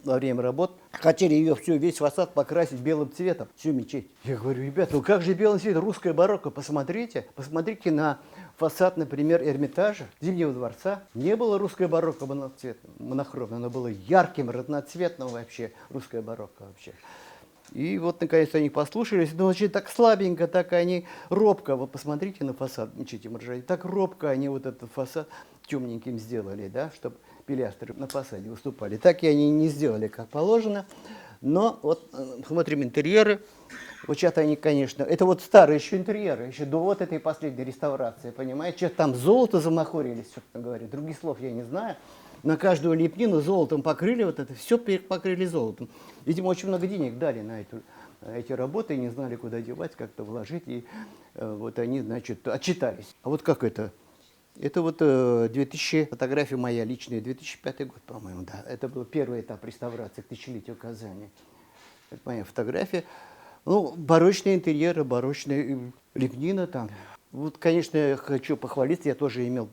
B: во время работ, хотели ее весь фасад покрасить белым цветом, всю мечеть. Я говорю, ребята, ну как же белым цветом, русское барокко, посмотрите на фасад, например, Эрмитажа, Зимнего дворца. Не было русское барокко монохромное, оно было ярким, разноцветным вообще, русское барокко вообще. И вот, наконец, они послушались, но очень так слабенько, так они робко, вот посмотрите на фасад мечети Маржани, так робко они вот этот фасад темненьким сделали, да, чтобы пилястры на фасаде выступали. Так и они не сделали, как положено, но вот смотрим интерьеры, вот сейчас они, конечно, это вот старые еще интерьеры, еще до вот этой последней реставрации, понимаете, сейчас там золото замахорились, собственно говоря, других слов я не знаю. На каждую лепнину золотом покрыли, вот это все покрыли золотом. Видимо, очень много денег дали на эти работы, не знали, куда девать, как-то вложить, и вот они, значит, отчитались. А вот как это? Это вот 2000, фотография моя личная, 2005 год, по-моему, да. Это был первый этап реставрации к тысячелетию Казани. Это моя фотография. Ну, барочные интерьеры, барочная лепнина там. Вот, конечно, я хочу похвалиться, я тоже имел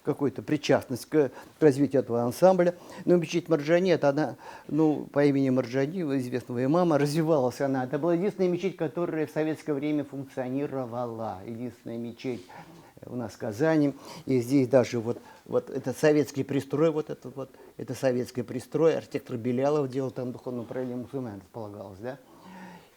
B: какую-то причастность к развитию этого ансамбля. Но мечеть Маржани, это она, ну, по имени Маржани, известного имама, развивалась она. Это была единственная мечеть, которая в советское время функционировала. Единственная мечеть у нас в Казани. И здесь даже вот это советский пристрой, это советский пристрой. Архитектор Белялов делал там духовное управление мусульман, располагалось, да.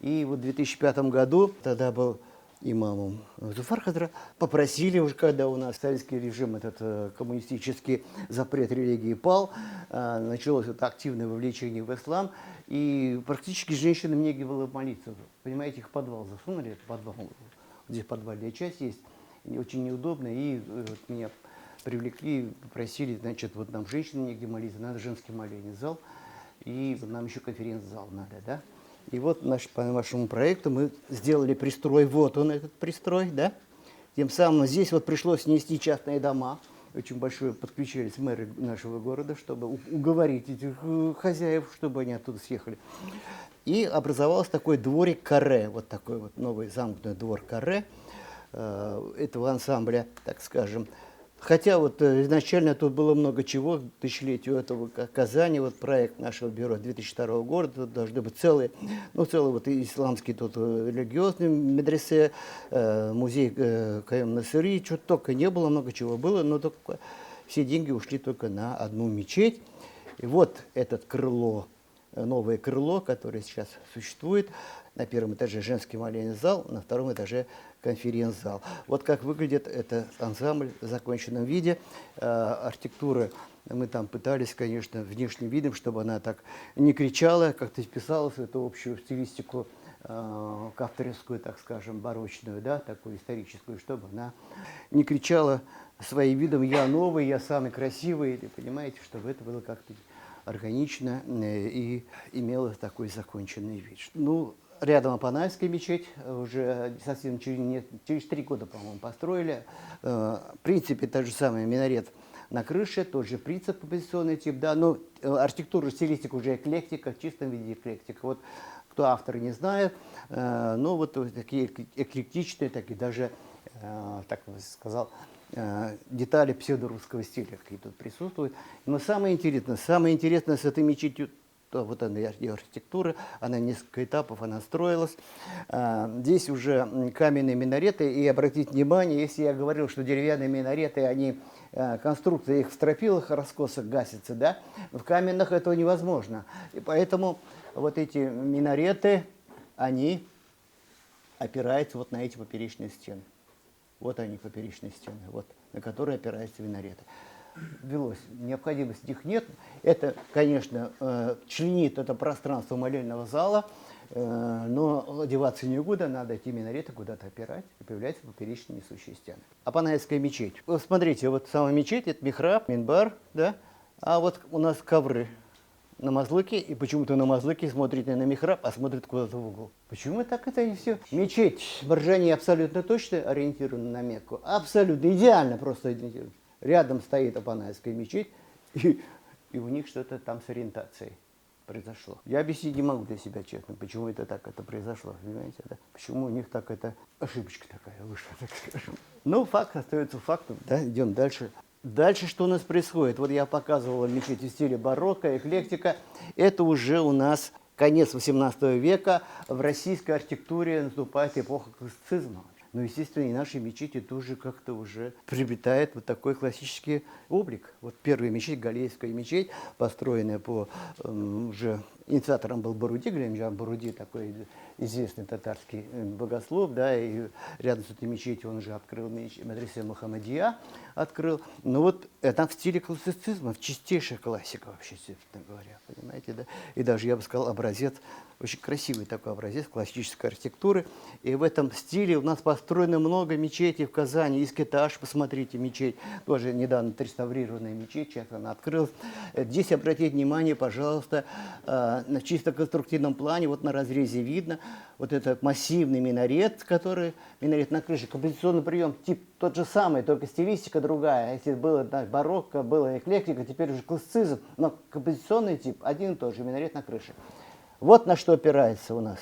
B: И вот в 2005 году, тогда был имамом Зуфар Хазра, попросили уже, когда у нас советский режим, этот коммунистический запрет религии пал, началось это активное вовлечение в ислам, и практически женщинам негде было молиться. Понимаете, их в подвал засунули, подвал, здесь подвальная часть есть, очень неудобно, и вот меня привлекли, попросили, значит, вот нам женщинам негде молиться, надо женский молельный зал, и нам еще конференц-зал надо, да. И вот по нашему проекту мы сделали пристрой, вот он этот пристрой, да. Тем самым здесь вот пришлось снести частные дома, очень большое подключились мэры нашего города, чтобы уговорить этих хозяев, чтобы они оттуда съехали. И образовался такой дворик каре, вот такой вот новый замкнутый двор каре этого ансамбля, так скажем. Хотя вот изначально тут было много чего, к тысячелетию этого Казани, вот проект нашего бюро 2002 года, тут должны быть целый вот исламский тут религиозный медресе, музей Каем Насыри, что только не было, много чего было, но только все деньги ушли только на одну мечеть. И вот это крыло, новое крыло, которое сейчас существует. На первом этаже женский молельный зал, на втором этаже конференц-зал. Вот как выглядит этот ансамбль в законченном виде. Архитектура, мы там пытались, конечно, внешним видом, чтобы она так не кричала, как-то вписалась в эту общую стилистику кавторскую, так скажем, барочную, да, такую историческую, чтобы она не кричала своим видом «я новый, я самый красивый», понимаете, чтобы это было как-то органично и имело такой законченный вид. Ну, рядом Апанайская мечеть, уже совсем через 3 года, по-моему, построили. В принципе, тот же самый минарет на крыше, тот же принцип, композиционный тип, да, но архитектура, стилистика уже эклектика, в чистом виде эклектика. Вот кто автор, не знает, но вот такие эклектичные, такие даже, так бы сказал, детали псевдорусского стиля, какие тут присутствуют. Но самое интересное с этой мечетью, то вот она, ее архитектура, она несколько этапов, она строилась. Здесь уже каменные минареты, и обратите внимание, если я говорил, что деревянные минареты, они, конструкция их в стропилах, раскосах гасится, да, в каменных этого невозможно. И поэтому вот эти минареты, они опираются вот на эти поперечные стены. Вот они, поперечные стены, вот, на которые опираются минареты. Велось, необходимости их нет. Это, конечно, членит это пространство молельного зала, но одеваться некуда, надо эти минареты куда-то опирать, и появляются поперечные несущие стены. Апанайская мечеть. Вот смотрите, вот сама мечеть, это михраб, минбар, да, а вот у нас ковры на мазлыке, и почему-то на мазлыке смотрит не на михраб, а смотрит куда-то в угол. Почему так это и все? Мечеть Маржани абсолютно точно ориентирована на Мекку, абсолютно идеально просто ориентирована. Рядом стоит Апанайская мечеть, и у них что-то там с ориентацией произошло. Я объяснить не могу для себя, честно, почему это так это произошло, понимаете, да? Почему у них так это ошибочка такая вышла, так скажем. Ну, факт остается фактом, да, идем дальше. Дальше что у нас происходит? Вот я показывал мечеть в стиле барокко, эклектика. Это уже у нас конец XVIII века. В российской архитектуре наступает эпоха классицизма. Но, естественно, и наши мечети тоже как-то уже приобретают вот такой классический облик. Вот первая мечеть, Галеевская мечеть, построенная по уже инициатором был Боруди, Галимджан Боруди, такой известный татарский богослов, да, и рядом с этой мечетью он уже открыл медресе Мухаммадия, открыл. Но вот это в стиле классицизма, в чистейшая классика вообще, собственно говоря, понимаете, да. И даже, я бы сказал, образец, очень красивый такой образец классической архитектуры. И в этом стиле у нас построено много мечетей в Казани. Искитаж, посмотрите, мечеть, тоже недавно отреставрированная мечеть, сейчас она открылась. Здесь обратите внимание, пожалуйста, на чисто конструктивном плане, вот на разрезе видно, вот этот массивный минарет, который, минарет на крыше, композиционный прием, тип тот же самый, только стилистика другая. Если было, да, барокко, было эклектика, теперь уже классицизм, но композиционный тип один и тот же, минарет на крыше. Вот на что опирается у нас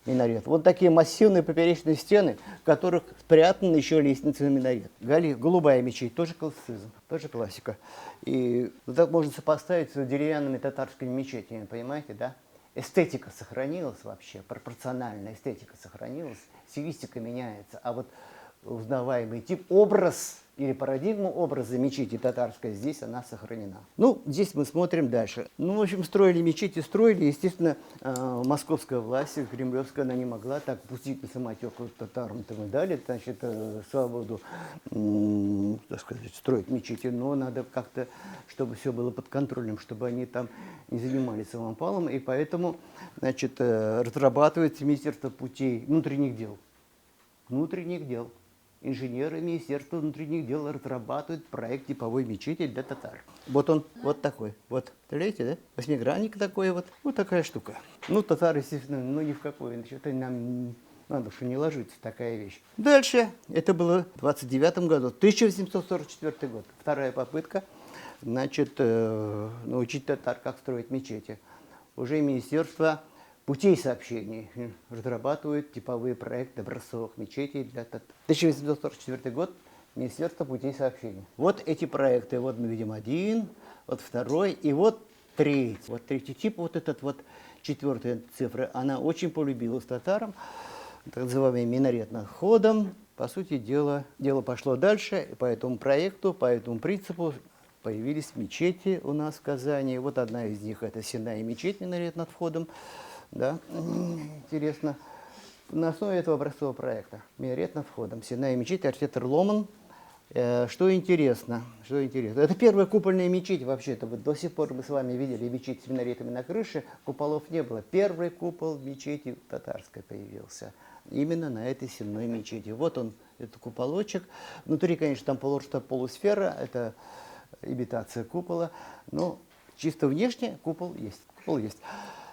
B: минарет. Вот такие массивные поперечные стены, в которых спрятаны еще лестницы на минарет. Голубая мечеть, тоже классицизм, тоже классика. И вот так можно сопоставить с деревянными татарскими мечетями, понимаете, да? Эстетика сохранилась вообще, пропорциональная эстетика сохранилась, стилистика меняется, а вот узнаваемый тип, образ или парадигма образа мечети татарской, здесь она сохранена. Ну, здесь мы смотрим дальше. Ну, в общем, строили мечети, строили. Естественно, московская власть, кремлевская, она не могла так пустить на самотек татарам-то мы дали, значит, свободу, так сказать, строить мечети, но надо как-то, чтобы все было под контролем, чтобы они там не занимались самопалом, и поэтому, значит, разрабатывается Министерство путей внутренних дел. Инженеры Министерства внутренних дел разрабатывают проект типовой мечети для татар. Вот он, вот такой. Вот, представляете, да? Восьмигранник такой вот. Вот такая штука. Ну, татары, естественно, ну ни в какой. Что-то нам на душу не ложится такая вещь. Дальше. Это было в 29 году. 1844 год. Вторая попытка, значит, научить татар, как строить мечети. Уже Министерство путей сообщений разрабатывают типовые проекты образцовых мечетей для татар. 1844 год, Министерство путей сообщения. Вот эти проекты, вот мы видим один, вот второй и вот третий. Вот третий тип, вот этот вот четвертая цифра, она очень полюбилась татарам, так называемым минаретным ходом. По сути дела, дело пошло дальше, и по этому проекту, по этому принципу появились мечети у нас в Казани. Вот одна из них — это Сенная мечеть, минарет над входом. Да? Интересно. На основе этого образцового проекта минарет над входом, Сенная мечеть, архитектор Ломан. Что интересно, это первая купольная мечеть вообще-то. Вот до сих пор мы с вами видели мечеть с минаретами на крыше, куполов не было. Первый купол мечети татарской появился именно на этой сенной мечети. Вот он, это куполочек. Внутри, конечно, там полусфера, это имитация купола, но чисто внешне купол есть.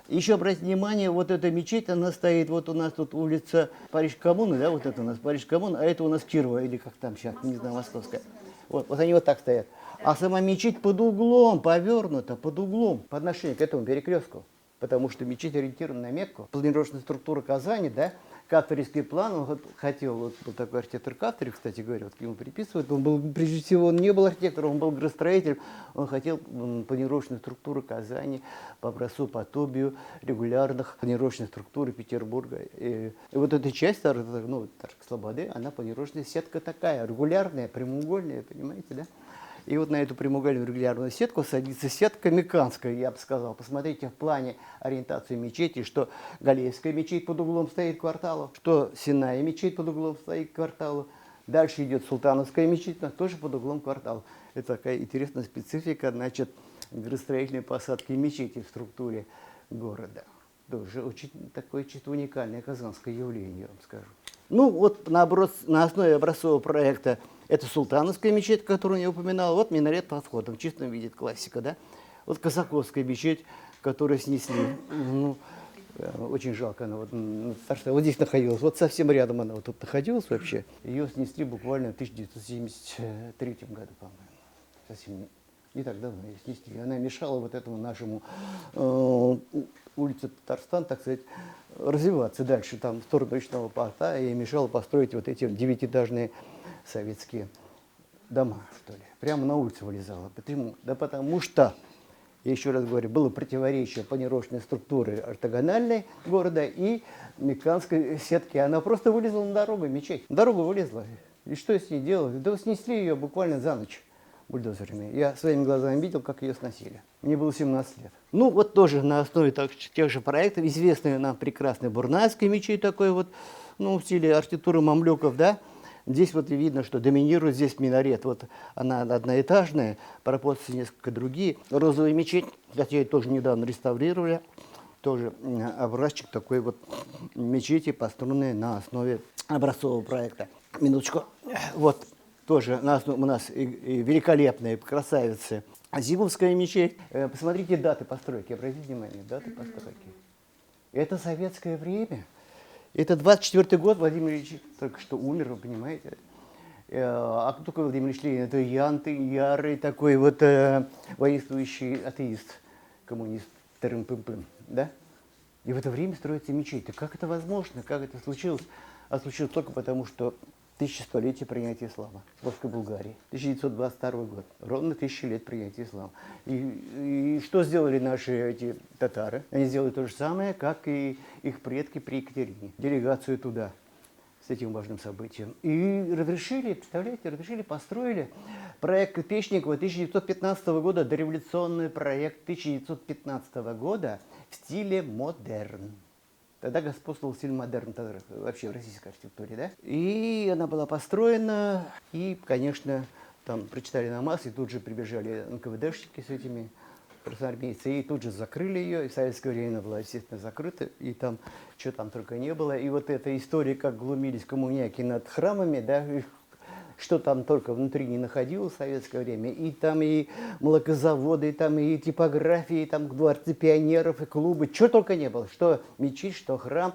B: Еще обратите внимание, вот эта мечеть, она стоит, вот у нас тут улица Париж коммуны, да, вот это у нас Париж коммуна, а это у нас Кирова, или как там сейчас, не знаю, Московская. Вот они вот так стоят. А сама мечеть под углом, повернута, под углом, по отношению к этому перекрестку. Потому что мечеть ориентирована на Мекку. Планировочная структура Казани, да, кавторский план, он вот хотел, вот был такой архитектор Кавтори, кстати говоря, вот к нему приписывают, он был, прежде всего, он не был архитектором, он был градостроителем, он хотел планировочную структуру Казани по образцу, подобию регулярных планировочных структур Петербурга. И вот эта часть, ну, Слободы, она планировочная сетка такая, регулярная, прямоугольная, понимаете, да? И вот на эту прямоугольную регулярную сетку садится сетка меканская, я бы сказал. Посмотрите в плане ориентации мечети, что Галеевская мечеть под углом стоит к кварталу, что Сенная мечеть под углом стоит к кварталу. Дальше идет Султановская мечеть, она тоже под углом к кварталу. Это такая интересная специфика, значит, градостроительной посадки мечети в структуре города. Тоже очень такое чисто уникальное казанское явление, я вам скажу. Ну, вот на основе образцового проекта это Султановская мечеть, которую я упоминал. Вот минарет под входом, в чистом виде, классика, да? Вот Казаковская мечеть, которую снесли. Ну, очень жалко, она вот здесь находилась. Вот совсем рядом она вот тут находилась вообще. Ее снесли буквально в 1973 году, по-моему. Совсем не так давно ее снесли. Она мешала вот этому нашему улице Татарстан, так сказать, развиваться дальше, там, в сторону речного порта, и мешала построить вот эти девятиэтажные советские дома, что ли. Прямо на улицу вылезала. Почему? Да потому что, я еще раз говорю, было противоречие планировочной структуры ортогональной города и меканской сетки. Она просто вылезла на дорогу, мечеть. На дорогу вылезла. И что с ней делали? Да снесли ее буквально за ночь бульдозерами. Я своими глазами видел, как ее сносили. Мне было 17 лет. Ну, вот тоже на основе тех же проектов, известная нам прекрасная Бурнайская мечеть, такой вот, ну, в стиле архитектуры мамлюков, да. Здесь вот видно, что доминирует здесь минарет. Вот она одноэтажная, пропорции несколько другие. Розовая мечеть, кстати, ее тоже недавно реставрировали. Тоже образчик такой вот мечети, построенной на основе образцового проекта. Минуточку. Вот. Тоже у нас и великолепные красавицы. Азимовская мечеть. Посмотрите даты постройки, обратите внимание, даты постройки. Это советское время. Это 24-й год, Владимир Ильич только что умер, вы понимаете. А кто такой Владимир Ильич Ленин? Это ярый такой вот воинствующий атеист, коммунист, тырым-пым-пым, да? И в это время строится мечеть. И как это возможно? Как это случилось? А случилось только потому, что 1100-летие принятия ислама в Польской Булгарии. 1922 год. Ровно 1000 лет принятия ислама. И что сделали наши эти татары? Они сделали то же самое, как и их предки при Екатерине. Делегацию туда с этим важным событием. И разрешили, представляете, построили проект Печникова 1915 года, дореволюционный проект 1915 года в стиле модерн. Тогда господствовал стиль модерн вообще в российской архитектуре, да? И она была построена, и, конечно, там прочитали намаз, и тут же прибежали НКВДшники с этими красноармейцы, и тут же закрыли ее, и в советское время она была, естественно, закрыта, и там, что там только не было. И вот эта история, как глумились коммуняки над храмами, да, что там только внутри не находилось в советское время, и там и молокозаводы, и там и типографии, и там дворцы пионеров, и клубы, чего только не было, что мечеть, что храм.